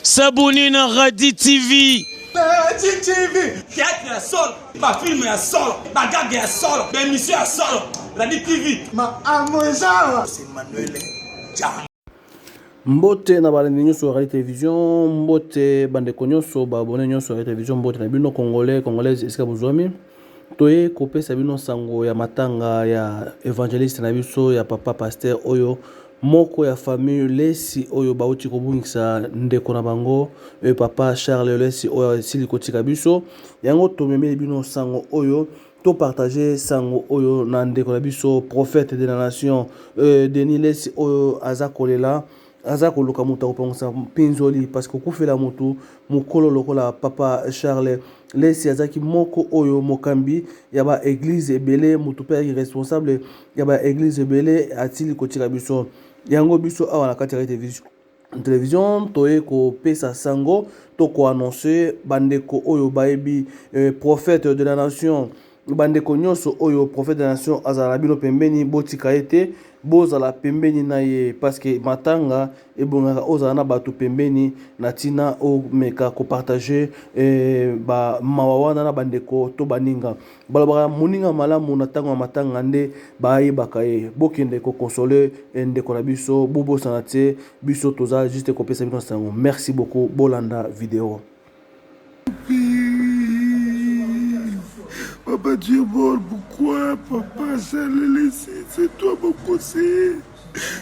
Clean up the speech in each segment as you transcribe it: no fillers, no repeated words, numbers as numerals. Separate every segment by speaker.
Speaker 1: S'abonner à Radi TV.
Speaker 2: Radi TV. Théâtre ya solo, ma film ya solo, ma gag ya solo, ma émission ya solo. Radi TV. Ma amoisa. C'est Manuel Jam.
Speaker 3: Mbote na balandi nyonso Radi Télévision, mbote bandeko nyonso ba abonné nyonso Radi Télévision, mbote na bino congolaise esika bozwami. Toye kopesa bino sango ya matanga ya évangéliste na biso ya papa pasteur oyo moko ya famille lesi oyo bauti kobungisa ndeko na bango papa Charles lesi oyo sili kotika biso yango tomemeli bino sango oyo to partager sango oyo na ndeko na biso prophète de la nation Denis lesi oyo aza kolela aza koluka mutu akopangisa mpinzoli parce que kufela mutu mukolo lokola papa Charles lesi azaki moko oyo mokambi ya ba église ebele mutu pe responsable ya ba église ebele atili kotika biso yango biso awa na kati ya télévision toye ko pesa sango to ko annoncer bandeko oyo baebi prophète de la nation bandeko nyonso oyo prophète de la nation azala bino pembeni botika ete bozala pembeni na ye parce que matanga ebongaka ozala na bato pembeni na tina o meka ko partager ba mawawana na bandeko to baninga balobaka moninga malamu na tango matanga nde bayebaka ye bokende ko consoler ndeko na biso bobosana te biso toza juste ko pesa bino sango. Merci beaucoup, bolanda vidéo.
Speaker 4: Papa, tu es mort, pourquoi? Papa, c'est toi mon conseiller.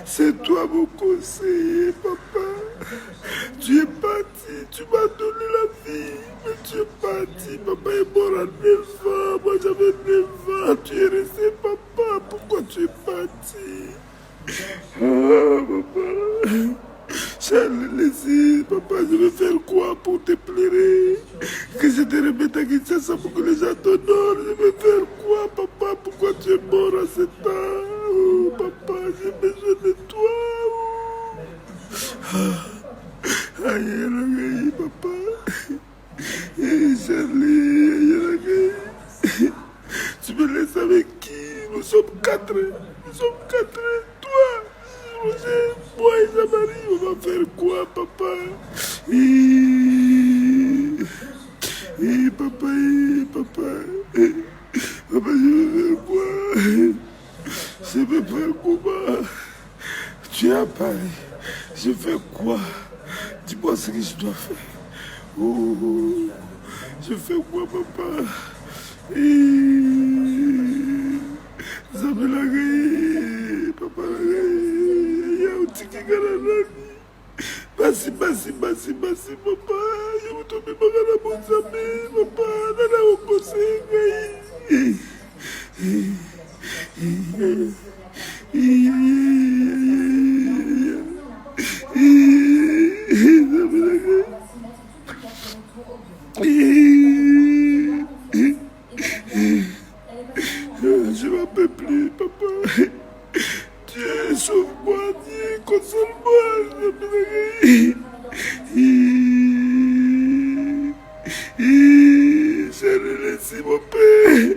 Speaker 4: C'est toi mon conseiller, papa. Tu es parti, tu m'as donné la vie, mais tu es parti. Papa est mort à 9 ans, moi j'avais 9 ans. Tu es resté, papa, pourquoi tu es parti? Ah, papa. Charles, laissez, papa, je vais faire quoi pour te pleurer? Que je te remette à Kinshasa pour que les gens t'honorent. Je vais faire quoi, papa? Pourquoi tu es mort à cet âge? Oh, papa, j'ai besoin de toi. Oh. Aïe, aïe, papa. Charlie, aïe, tu me laisses avec qui? Nous sommes 4. Nous sommes 4. Toi. Moi et Zamari, on va faire quoi, papa? Papa, papa, je vais faire quoi? Je vais faire comment? Tu es à Paris, je fais quoi? Dis-moi ce que je dois faire. Oh, je fais quoi, papa? Zamari, papa, basi, papa, je vous tombe à mon ami, papa, dans la opposée. Je m'en peux plus, papa. Dieu, sauve-moi, Dieu, console-moi. J'ai laissé mon père.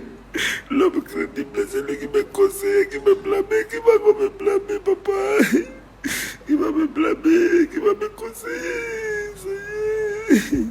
Speaker 4: L'homme crédible, c'est lui qui m'a conseillé, qui m'a blâmé, qui va me blâmer, papa. Qui va me blâmer, qui va me conseiller. Ça y est.